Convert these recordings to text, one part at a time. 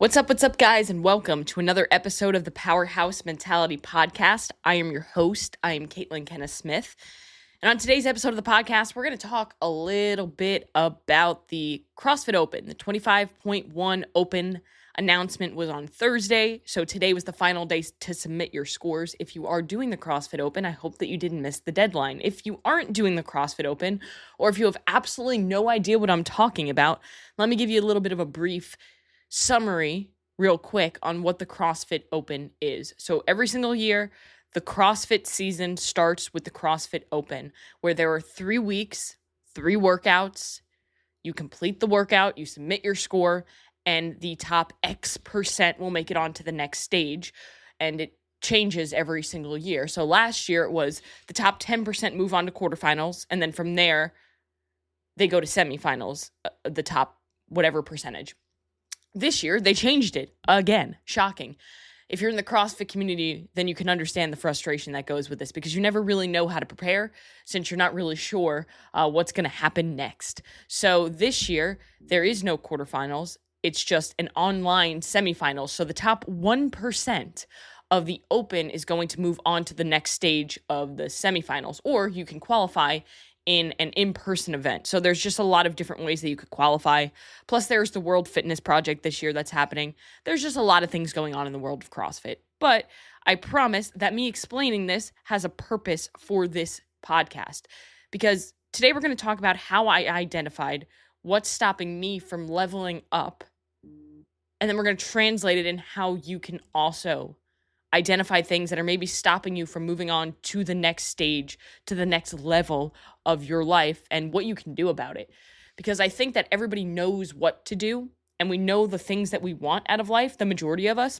What's up, guys, and welcome to another episode of the Powerhouse Mentality podcast. I am your host. I am Caitlin Kenneth Smith. And on today's episode of the podcast, we're going to talk a little bit about the CrossFit Open. The 25.1 Open announcement was on Thursday, so today was the final day to submit your scores. If you are doing the CrossFit Open, I hope that you didn't miss the deadline. If you aren't doing the CrossFit Open, or if you have absolutely no idea what I'm talking about, let me give you a little bit of a brief summary real quick on what the CrossFit Open is. So every single year, the CrossFit season starts with the CrossFit Open, where there are 3 weeks, 3 workouts. You complete the workout, you submit your score, and the top X% will make it on to the next stage. And it changes every single year. So last year it was the top 10% move on to quarterfinals, and then from there, they go to semifinals, the top whatever percentage. This year, they changed it again. Shocking. If you're in the CrossFit community, then you can understand the frustration that goes with this because you never really know how to prepare since you're not really sure what's going to happen next. So this year, there is no quarterfinals. It's just an online semifinal. So the top 1% of the Open is going to move on to the next stage of the semifinals, or you can qualify in an in-person event. So there's just a lot of different ways that you could qualify. Plus there's the World Fitness Project this year that's happening. There's just a lot of things going on in the world of CrossFit. But I promise that me explaining this has a purpose for this podcast. Because today we're going to talk about how I identified what's stopping me from leveling up. And then we're going to translate it in how you can also identify things that are maybe stopping you from moving on to the next stage, to the next level of your life, and what you can do about it. Because I think that everybody knows what to do, and we know the things that we want out of life, the majority of us.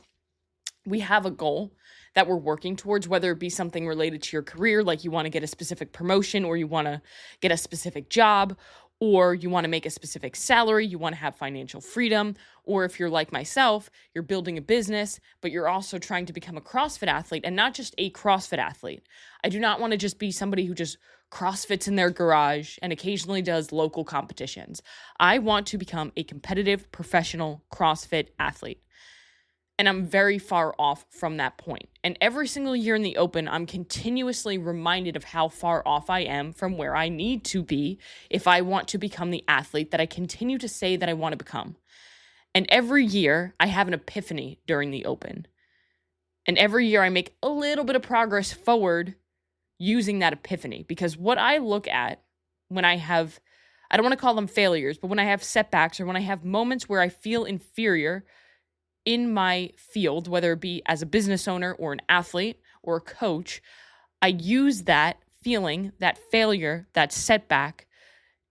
We have a goal that we're working towards, whether it be something related to your career, like you want to get a specific promotion, or you want to get a specific job, or you want to make a specific salary, you want to have financial freedom, or if you're like myself, you're building a business, but you're also trying to become a CrossFit athlete, and not just a CrossFit athlete. I do not want to just be somebody who just CrossFits in their garage and occasionally does local competitions. I want to become a competitive professional CrossFit athlete. And I'm very far off from that point. And every single year in the Open, I'm continuously reminded of how far off I am from where I need to be if I want to become the athlete that I continue to say that I want to become. And every year, I have an epiphany during the Open. And every year, I make a little bit of progress forward using that epiphany. Because what I look at when I don't want to call them failures, but when I have setbacks or when I have moments where I feel inferior in my field, whether it be as a business owner or an athlete or a coach, I use that feeling, that failure, that setback,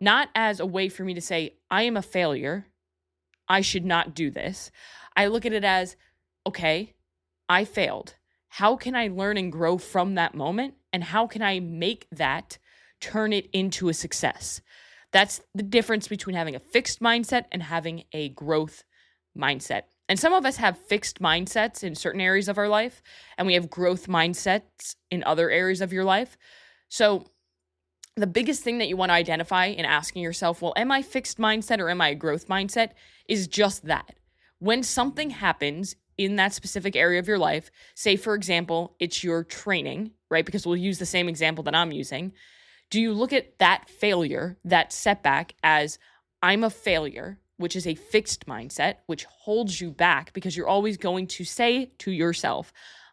not as a way for me to say, I am a failure, I should not do this. I look at it as, okay, I failed. How can I learn and grow from that moment? And how can I make that turn it into a success? That's the difference between having a fixed mindset and having a growth mindset. And some of us have fixed mindsets in certain areas of our life, and we have growth mindsets in other areas of your life. So the biggest thing that you want to identify in asking yourself, well, am I fixed mindset or am I a growth mindset, is just that. When something happens in that specific area of your life, say, for example, it's your training, right? Because we'll use the same example that I'm using. Do you look at that failure, that setback, as I'm a failure, which is a fixed mindset, which holds you back because you're always going to say to yourself,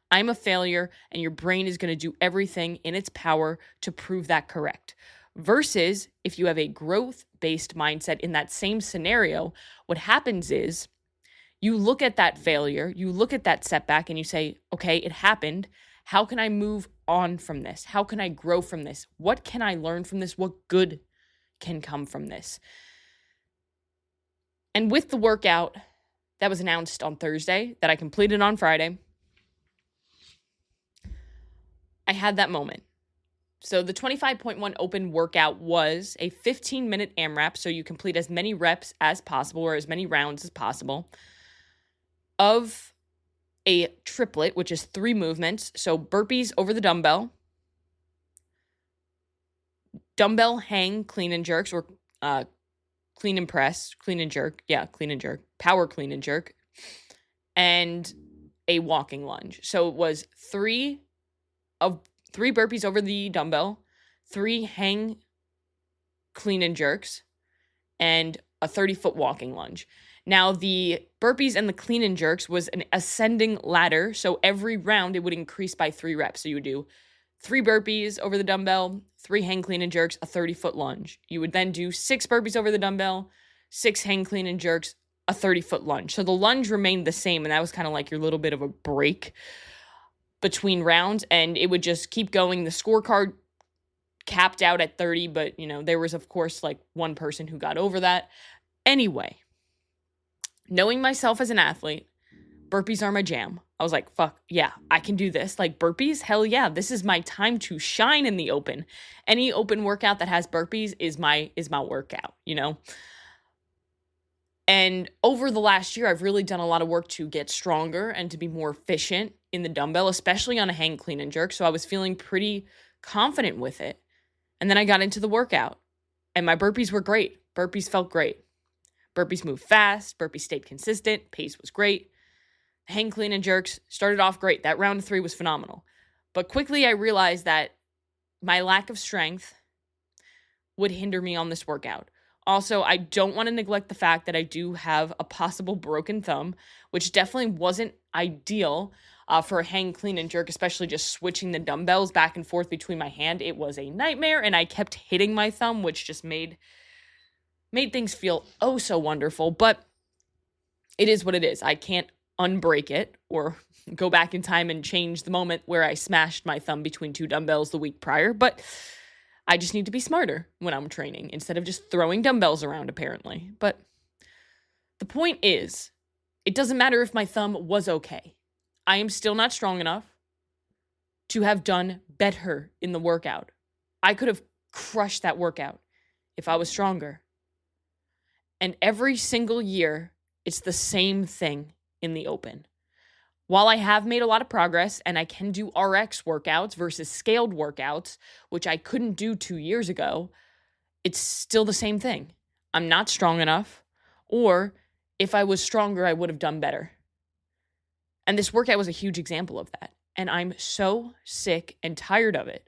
I'm a failure, and your brain is going to do everything in its power to prove that correct. Versus if you have a growth-based mindset in that same scenario, what happens is you look at that failure, you look at that setback, and you say, okay, it happened. How can I move on from this? How can I grow from this? What can I learn from this? What good can come from this? And with the workout that was announced on Thursday, that I completed on Friday, I had that moment. So the 25.1 Open workout was a 15-minute AMRAP, so you complete as many reps as possible or as many rounds as possible of a triplet, which is 3 movements. So burpees over the dumbbell hang clean and jerks, or clean and press, clean and jerk. Yeah, clean and jerk. Power clean and jerk. and a walking lunge. So it was three burpees over the dumbbell, 3 hang clean and jerks, and a 30-foot walking lunge. Now, the burpees and the clean and jerks was an ascending ladder. So every round it would increase by 3 reps. So you would do 3 burpees over the dumbbell, 3 hang clean and jerks, a 30-foot lunge. You would then do 6 burpees over the dumbbell, 6 hang clean and jerks, a 30-foot lunge. So the lunge remained the same, and that was kind of like your little bit of a break between rounds, and it would just keep going. The scorecard capped out at 30, but, there was, of course, like one person who got over that. Anyway, knowing myself as an athlete, burpees are my jam. I was like, fuck, yeah, I can do this. Like burpees, hell yeah, this is my time to shine in the open. Any open workout that has burpees is my workout, And over the last year, I've really done a lot of work to get stronger and to be more efficient in the dumbbell, especially on a hang clean and jerk. So I was feeling pretty confident with it. And then I got into the workout and my burpees were great. Burpees felt great. Burpees moved fast. Burpees stayed consistent. Pace was great. Hang clean and jerks started off great. That round 3 was phenomenal. But quickly I realized that my lack of strength would hinder me on this workout. Also, I don't want to neglect the fact that I do have a possible broken thumb, which definitely wasn't ideal for a hang clean and jerk, especially just switching the dumbbells back and forth between my hand. It was a nightmare, and I kept hitting my thumb, which just made things feel oh so wonderful. But it is what it is. I can't unbreak it or go back in time and change the moment where I smashed my thumb between 2 dumbbells the week prior, but I just need to be smarter when I'm training instead of just throwing dumbbells around, apparently. But the point is, it doesn't matter if my thumb was okay. I am still not strong enough to have done better in the workout. I could have crushed that workout if I was stronger. And every single year, it's the same thing in the open. While I have made a lot of progress and I can do RX workouts versus scaled workouts, which I couldn't do 2 years ago, it's still the same thing. I'm not strong enough, or if I was stronger, I would have done better. And this workout was a huge example of that. And I'm so sick and tired of it.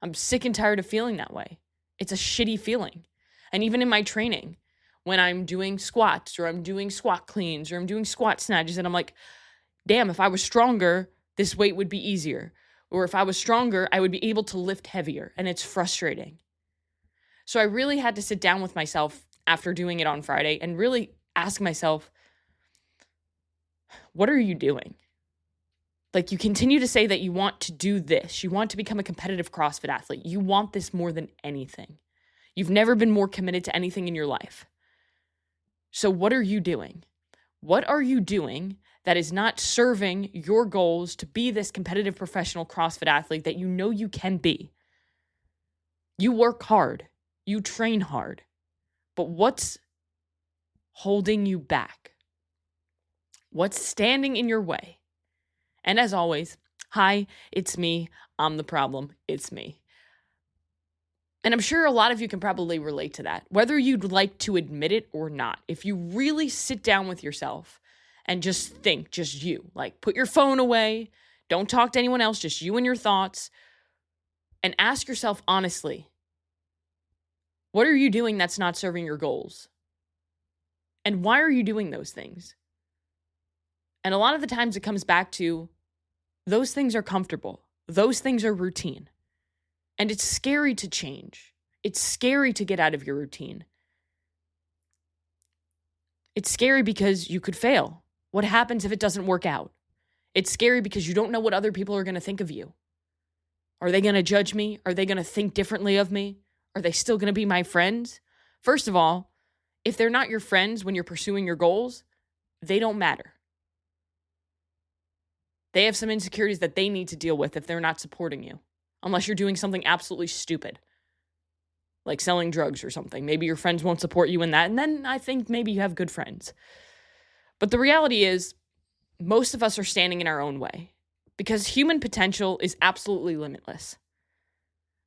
I'm sick and tired of feeling that way. It's a shitty feeling. And even in my training, when I'm doing squats or I'm doing squat cleans or I'm doing squat snatches, and I'm like, damn, if I was stronger, this weight would be easier. Or if I was stronger, I would be able to lift heavier. And it's frustrating. So I really had to sit down with myself after doing it on Friday and really ask myself, what are you doing? Like, you continue to say that you want to do this. You want to become a competitive CrossFit athlete. You want this more than anything. You've never been more committed to anything in your life. So what are you doing? What are you doing that is not serving your goals to be this competitive professional CrossFit athlete that you know you can be? You work hard. You train hard. But what's holding you back? What's standing in your way? And as always, hi, it's me. I'm the problem. It's me. And I'm sure a lot of you can probably relate to that, whether you'd like to admit it or not. If you really sit down with yourself and just think, just you, like put your phone away, don't talk to anyone else, just you and your thoughts, and ask yourself honestly, what are you doing that's not serving your goals? And why are you doing those things? And a lot of the times it comes back to those things are comfortable. Those things are routine. And it's scary to change. It's scary to get out of your routine. It's scary because you could fail. What happens if it doesn't work out? It's scary because you don't know what other people are going to think of you. Are they going to judge me? Are they going to think differently of me? Are they still going to be my friends? First of all, if they're not your friends when you're pursuing your goals, they don't matter. They have some insecurities that they need to deal with if they're not supporting you. Unless you're doing something absolutely stupid, like selling drugs or something. Maybe your friends won't support you in that, and then I think maybe you have good friends. But the reality is, most of us are standing in our own way because human potential is absolutely limitless.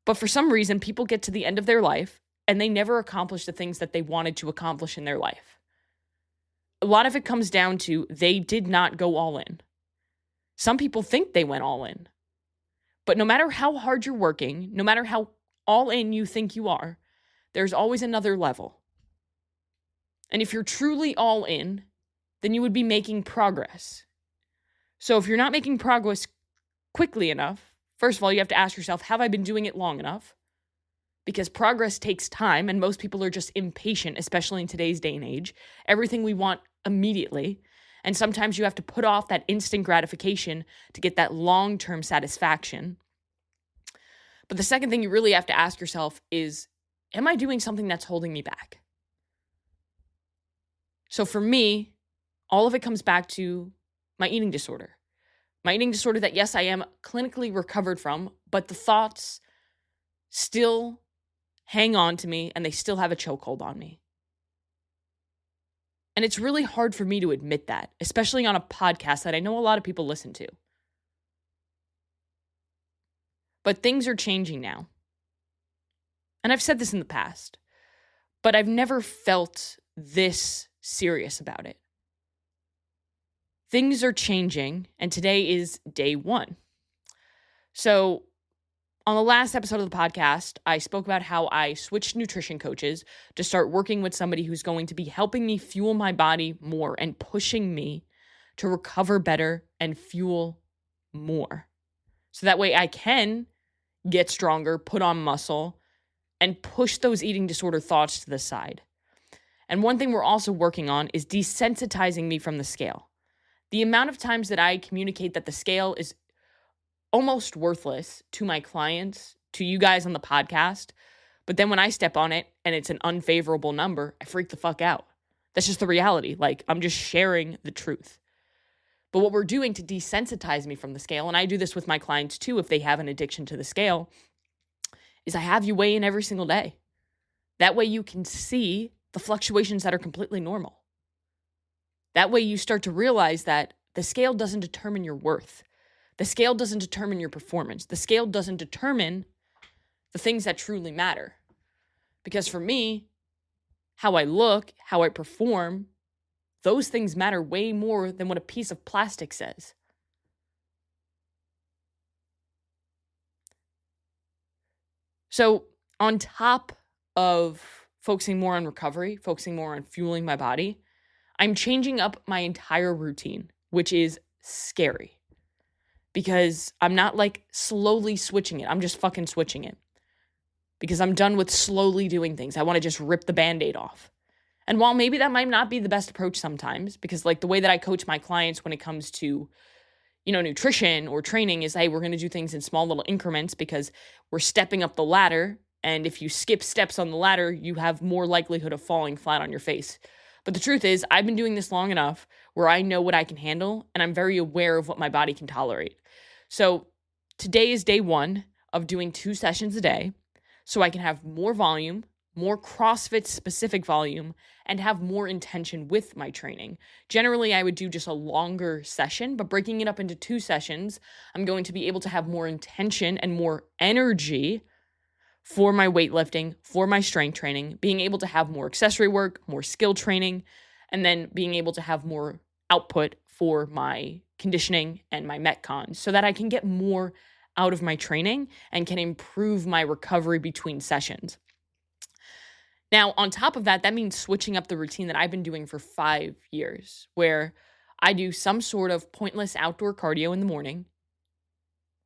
But for some reason, people get to the end of their life and they never accomplish the things that they wanted to accomplish in their life. a lot of it comes down to they did not go all in. Some people think they went all in. But no matter how hard you're working, no matter how all in you think you are, there's always another level. And if you're truly all in, then you would be making progress. So if you're not making progress quickly enough, first of all, you have to ask yourself, have I been doing it long enough? Because progress takes time, and most people are just impatient, especially in today's day and age. Everything we want immediately. And sometimes you have to put off that instant gratification to get that long-term satisfaction. But the second thing you really have to ask yourself is, am I doing something that's holding me back? So for me, all of it comes back to my eating disorder. My eating disorder that, yes, I am clinically recovered from, but the thoughts still hang on to me and they still have a chokehold on me. And it's really hard for me to admit that, especially on a podcast that I know a lot of people listen to. But things are changing now. And I've said this in the past, but I've never felt this serious about it. Things are changing, and today is day 1. So on the last episode of the podcast, I spoke about how I switched nutrition coaches to start working with somebody who's going to be helping me fuel my body more and pushing me to recover better and fuel more. So that way I can get stronger, put on muscle, and push those eating disorder thoughts to the side. And one thing we're also working on is desensitizing me from the scale. The amount of times that I communicate that the scale is almost worthless to my clients, to you guys on the podcast, but then when I step on it and it's an unfavorable number, I freak the fuck out. That's just the reality. Like, I'm just sharing the truth. But what we're doing to desensitize me from the scale, and I do this with my clients too if they have an addiction to the scale, is I have you weigh in every single day. That way you can see the fluctuations that are completely normal. That way you start to realize that the scale doesn't determine your worth. The scale doesn't determine your performance. The scale doesn't determine the things that truly matter. Because for me, how I look, how I perform, those things matter way more than what a piece of plastic says. So on top of focusing more on recovery, focusing more on fueling my body, I'm changing up my entire routine, which is scary because I'm not like slowly switching it. I'm just fucking switching it because I'm done with slowly doing things. I want to just rip the Band-Aid off. And while maybe that might not be the best approach sometimes, because like the way that I coach my clients when it comes to, nutrition or training is, hey, we're going to do things in small little increments because we're stepping up the ladder. And if you skip steps on the ladder, you have more likelihood of falling flat on your face. But the truth is, I've been doing this long enough where I know what I can handle, and I'm very aware of what my body can tolerate. So today is day 1 of doing 2 sessions a day, so I can have more volume, more CrossFit-specific volume, and have more intention with my training. Generally, I would do just a longer session, but breaking it up into 2 sessions, I'm going to be able to have more intention and more energy for my weightlifting, for my strength training, being able to have more accessory work, more skill training, and then being able to have more output for my conditioning and my Metcon so that I can get more out of my training and can improve my recovery between sessions. Now, on top of that, that means switching up the routine that I've been doing for 5 years, where I do some sort of pointless outdoor cardio in the morning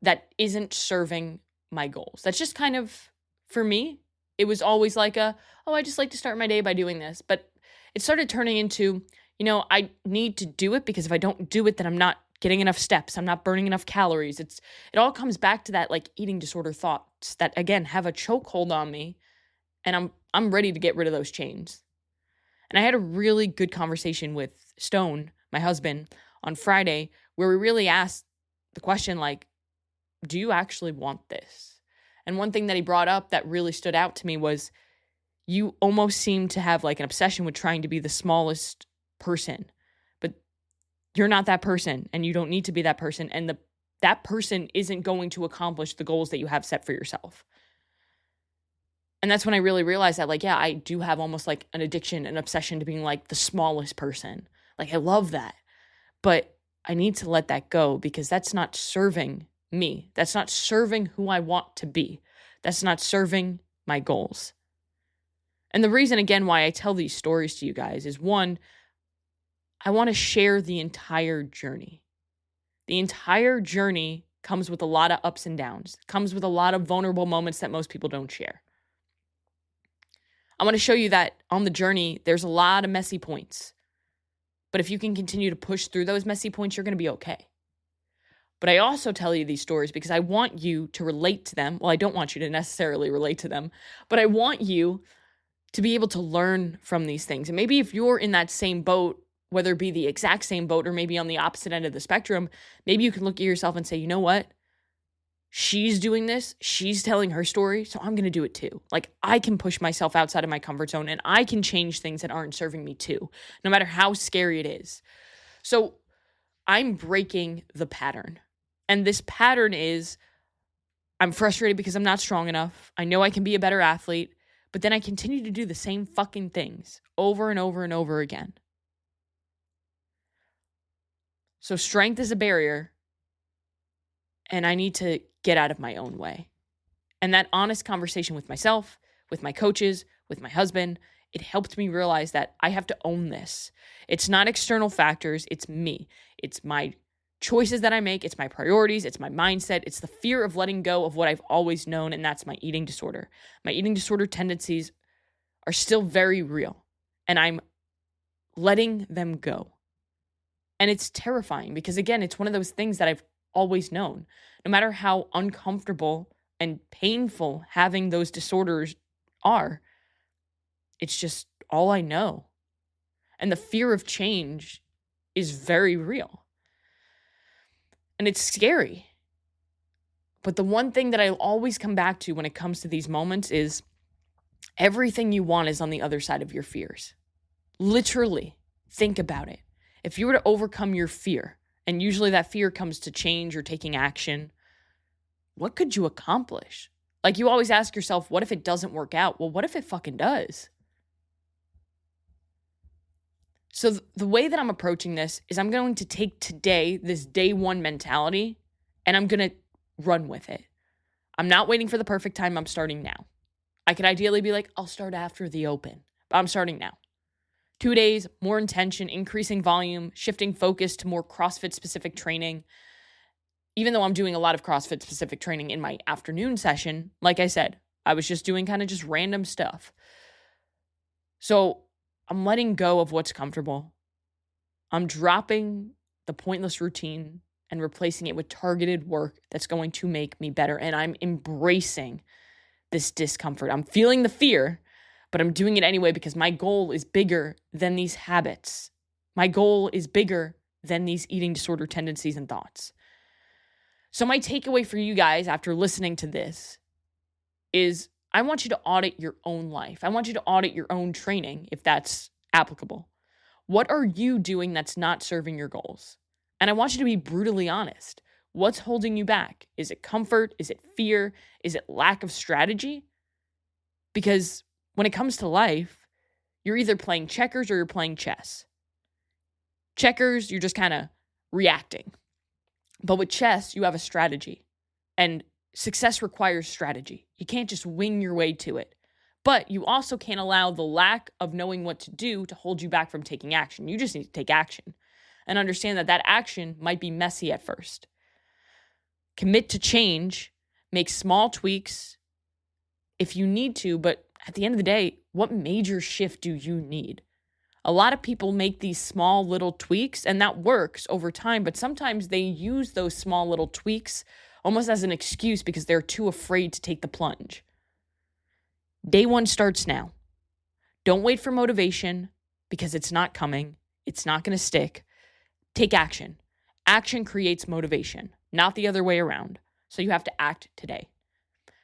that isn't serving my goals. That's just kind of, for me, it was always like I just like to start my day by doing this. But it started turning into, I need to do it because if I don't do it, then I'm not getting enough steps. I'm not burning enough calories. It all comes back to that like eating disorder thoughts that, again, have a chokehold on me. And I'm ready to get rid of those chains. And I had a really good conversation with Stone, my husband, on Friday, where we really asked the question, like, do you actually want this? And one thing that he brought up that really stood out to me was you almost seem to have like an obsession with trying to be the smallest person, but you're not that person and you don't need to be that person. And that person isn't going to accomplish the goals that you have set for yourself. And that's when I really realized that, like, yeah, I do have almost like an addiction, an obsession to being like the smallest person. Like, I love that. But I need to let that go because that's not serving me. That's not serving who I want to be. That's not serving my goals. And the reason, again, why I tell these stories to you guys is one, I want to share the entire journey. The entire journey comes with a lot of ups and downs, comes with a lot of vulnerable moments that most people don't share. I want to show you that on the journey, there's a lot of messy points. But if you can continue to push through those messy points, you're going to be okay. But I also tell you these stories because I want you to relate to them. Well, I don't want you to necessarily relate to them, but I want you to be able to learn from these things. And maybe if you're in that same boat, whether it be the exact same boat or maybe on the opposite end of the spectrum, maybe you can look at yourself and say, you know what? She's doing this. She's telling her story. So I'm going to do it too. Like, I can push myself outside of my comfort zone and I can change things that aren't serving me too, no matter how scary it is. So I'm breaking the pattern. And this pattern is I'm frustrated because I'm not strong enough. I know I can be a better athlete, but then I continue to do the same fucking things over and over and over again. So strength is a barrier, and I need to get out of my own way. And that honest conversation with myself, with my coaches, with my husband, it helped me realize that I have to own this. It's not external factors, it's me. It's my choices that I make, it's my priorities, it's my mindset, it's the fear of letting go of what I've always known, and that's my eating disorder. My eating disorder tendencies are still very real, and I'm letting them go. And it's terrifying because, again, it's one of those things that I've always known. No matter how uncomfortable and painful having those disorders are, it's just all I know. And the fear of change is very real. And it's scary. But the one thing that I always come back to when it comes to these moments is everything you want is on the other side of your fears. Literally, think about it. If you were to overcome your fear, and usually that fear comes to change or taking action, what could you accomplish? Like, you always ask yourself, what if it doesn't work out? Well, what if it fucking does? So the way that I'm approaching this is I'm going to take today, this day one mentality, and I'm going to run with it. I'm not waiting for the perfect time. I'm starting now. I could ideally be like, I'll start after the open, but I'm starting now. 2 days, more intention, increasing volume, shifting focus to more CrossFit specific training. Even though I'm doing a lot of CrossFit specific training in my afternoon session, like I said, I was just doing kind of just random stuff. So I'm letting go of what's comfortable. I'm dropping the pointless routine and replacing it with targeted work that's going to make me better. And I'm embracing this discomfort. I'm feeling the fear, but I'm doing it anyway because my goal is bigger than these habits. My goal is bigger than these eating disorder tendencies and thoughts. So my takeaway for you guys after listening to this is I want you to audit your own life. I want you to audit your own training if that's applicable. What are you doing that's not serving your goals? And I want you to be brutally honest. What's holding you back? Is it comfort? Is it fear? Is it lack of strategy? Because when it comes to life, you're either playing checkers or you're playing chess. Checkers, you're just kind of reacting. But with chess, you have a strategy. And success requires strategy. You can't just wing your way to it. But you also can't allow the lack of knowing what to do to hold you back from taking action. You just need to take action and understand that that action might be messy at first. Commit to change, make small tweaks if you need to, but at the end of the day, what major shift do you need? A lot of people make these small little tweaks, and that works over time, but sometimes they use those small little tweaks almost as an excuse because they're too afraid to take the plunge. Day one starts now. Don't wait for motivation because it's not coming. It's not going to stick. Take action. Action creates motivation, not the other way around. So you have to act today.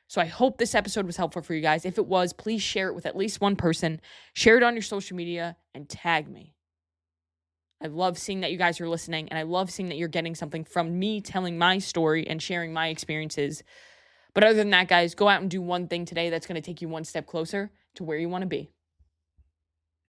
So I hope this episode was helpful for you guys. If it was, please share it with at least one person. Share it on your social media and tag me. I love seeing that you guys are listening, and I love seeing that you're getting something from me telling my story and sharing my experiences. But other than that, guys, go out and do one thing today that's going to take you one step closer to where you want to be.